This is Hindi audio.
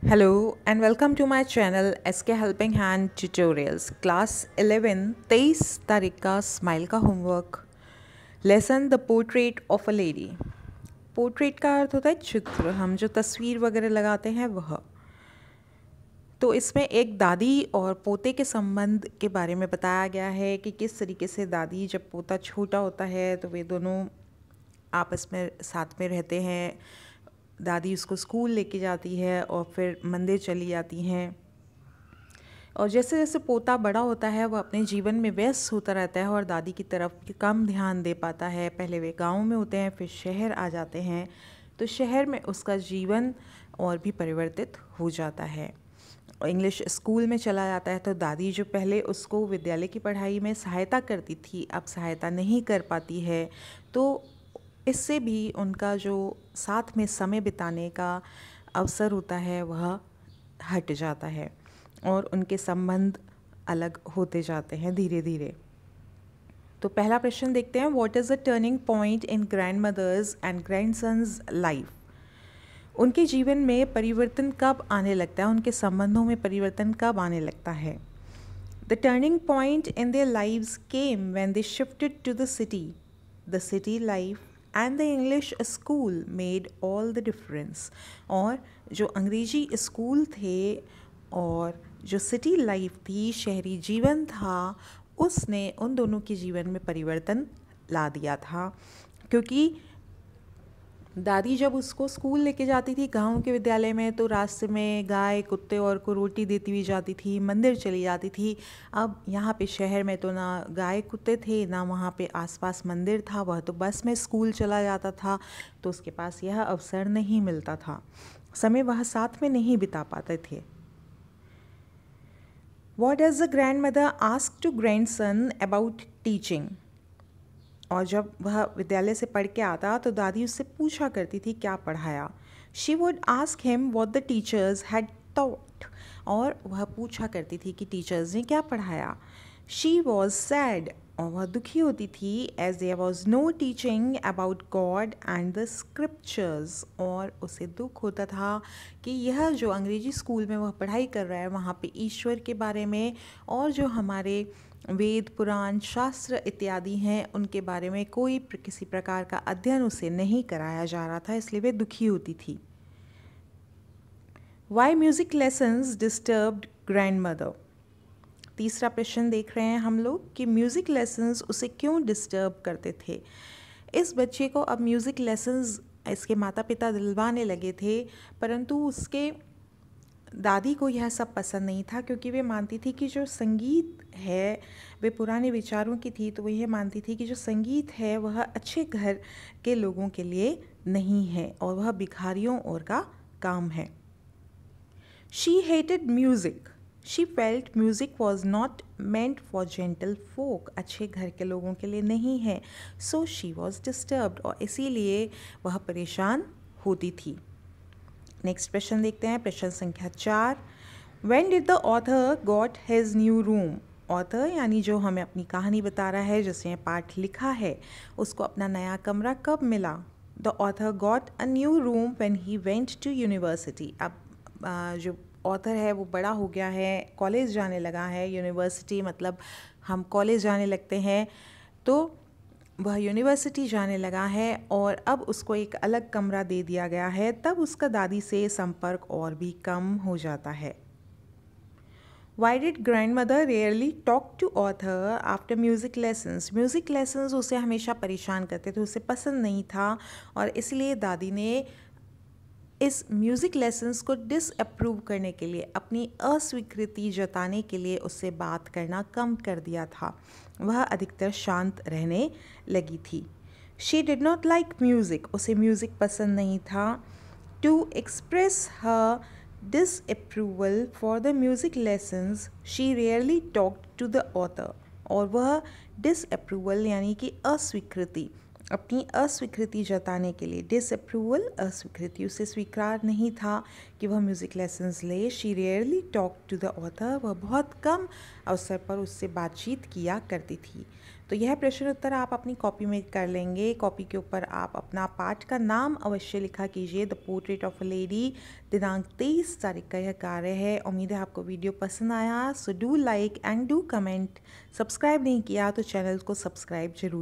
Hello and welcome to my channel SK Helping Hand Tutorials class 11 23 तारीख का स्माइल का homework. Lesson the portrait of a lady. Portrait का अर्थ होता है चित्र, हम जो तस्वीर वगैरह लगाते हैं वह। तो इसमें एक दादी और पोते के संबंध के बारे में बताया गया है कि किस तरीके से दादी जब पोता छोटा होता है तो वे दोनों आपस में साथ में रहते हैं। दादी उसको स्कूल लेके जाती है और फिर मंदिर चली जाती हैं। और जैसे जैसे पोता बड़ा होता है वह अपने जीवन में व्यस्त होता रहता है और दादी की तरफ कम ध्यान दे पाता है। पहले वे गांव में होते हैं, फिर शहर आ जाते हैं, तो शहर में उसका जीवन और भी परिवर्तित हो जाता है। इंग्लिश स्कूल में चला जाता है तो दादी जो पहले उसको विद्यालय की पढ़ाई में सहायता करती थी अब सहायता नहीं कर पाती है। तो इससे भी उनका जो साथ में समय बिताने का अवसर होता है वह हट जाता है और उनके संबंध अलग होते जाते हैं धीरे धीरे। तो पहला प्रश्न देखते हैं, what is the turning point in grandmother's and grandson's life. उनके जीवन में परिवर्तन कब आने लगता है, उनके संबंधों में परिवर्तन कब आने लगता है। The turning point in their lives came when they shifted to the city. The city life and the English school made all the difference. और जो अंग्रेजी स्कूल थे और जो सिटी लाइफ थी, शहरी जीवन था, उसने उन दोनों के जीवन में परिवर्तन ला दिया था। क्योंकि दादी जब उसको स्कूल लेके जाती थी गांव के विद्यालय में तो रास्ते में गाय कुत्ते और को रोटी देती हुई जाती थी, मंदिर चली जाती थी। अब यहाँ पे शहर में तो ना गाय कुत्ते थे ना वहाँ पे आसपास मंदिर था, वह तो बस में स्कूल चला जाता था, तो उसके पास यह अवसर नहीं मिलता था, समय वह साथ में नहीं बिता पाते थे। What does the grandmother ask to grandson about teaching? और जब वह विद्यालय से पढ़ के आता तो दादी उससे पूछा करती थी क्या पढ़ाया। She would ask him what the teachers had taught. और वह पूछा करती थी कि टीचर्स ने क्या पढ़ाया। शी वॉज सैड, और वह दुखी होती थी, as there was no teaching about God and the scriptures. और उसे दुख होता था कि यह जो अंग्रेजी स्कूल में वह पढ़ाई कर रहा है वहाँ पे ईश्वर के बारे में और जो हमारे वेद पुराण शास्त्र इत्यादि हैं उनके बारे में कोई किसी प्रकार का अध्ययन उसे नहीं कराया जा रहा था, इसलिए वे दुखी होती थी। Why music lessons disturbed grandmother. तीसरा प्रश्न देख रहे हैं हम लोग कि म्यूज़िक लेसन्स उसे क्यों डिस्टर्ब करते थे। इस बच्चे को अब म्यूज़िक लेसन्स इसके माता पिता दिलवाने लगे थे, परंतु उसके दादी को यह सब पसंद नहीं था, क्योंकि वे मानती थी कि जो संगीत है, वे पुराने विचारों की थी, तो वो यह मानती थी कि जो संगीत है वह अच्छे घर के लोगों के लिए नहीं है और वह भिखारियों और का काम है। She hated music. She felt music was not meant for gentle folk. अच्छे घर के लोगों के लिए नहीं है। सो शी वॉज डिस्टर्ब्ड, और इसीलिए वह परेशान होती थी। नेक्स्ट प्रश्न देखते हैं, प्रश्न संख्या 4। When did the author got his new room? Author यानी जो हमें अपनी कहानी बता रहा है, जिसने पाठ लिखा है, उसको अपना नया कमरा कब मिला। The author got a new room when he went to university. अब जो ऑथर है वो बड़ा हो गया है, कॉलेज जाने लगा है। यूनिवर्सिटी मतलब हम कॉलेज जाने लगते हैं, तो वह यूनिवर्सिटी जाने लगा है और अब उसको एक अलग कमरा दे दिया गया है। तब उसका दादी से संपर्क और भी कम हो जाता है। Why did grandmother rarely talk to author after music lessons? Music lessons उसे हमेशा परेशान करते थे, उसे पसंद नहीं था, और इसलिए दादी ने इस म्यूज़िक लेसन्स को डिसअप्रूव करने के लिए, अपनी अस्वीकृति जताने के लिए उससे बात करना कम कर दिया था। वह अधिकतर शांत रहने लगी थी। She did not like music. उसे म्यूज़िक पसंद नहीं था। To express her disapproval for the music lessons she rarely talked to the author. और वह डिसअप्रूवल यानी कि अस्वीकृति अपनी अस्वीकृति जताने के लिए, डिसअप्रूवल अस्वीकृति, उसे स्वीकार नहीं था कि वह म्यूज़िक लेसन्स ले। She rarely talk to the author, वह बहुत कम अवसर पर उससे बातचीत किया करती थी। तो यह प्रश्न उत्तर आप अपनी कॉपी में कर लेंगे। कॉपी के ऊपर आप अपना पाठ का नाम अवश्य लिखा कीजिए। The portrait of a lady, दिनांक 23 तारीख का यह कार्य है। उम्मीद है आपको वीडियो पसंद आया। So do like and do comment. Subscribe नहीं किया तो चैनल को सब्सक्राइब जरूर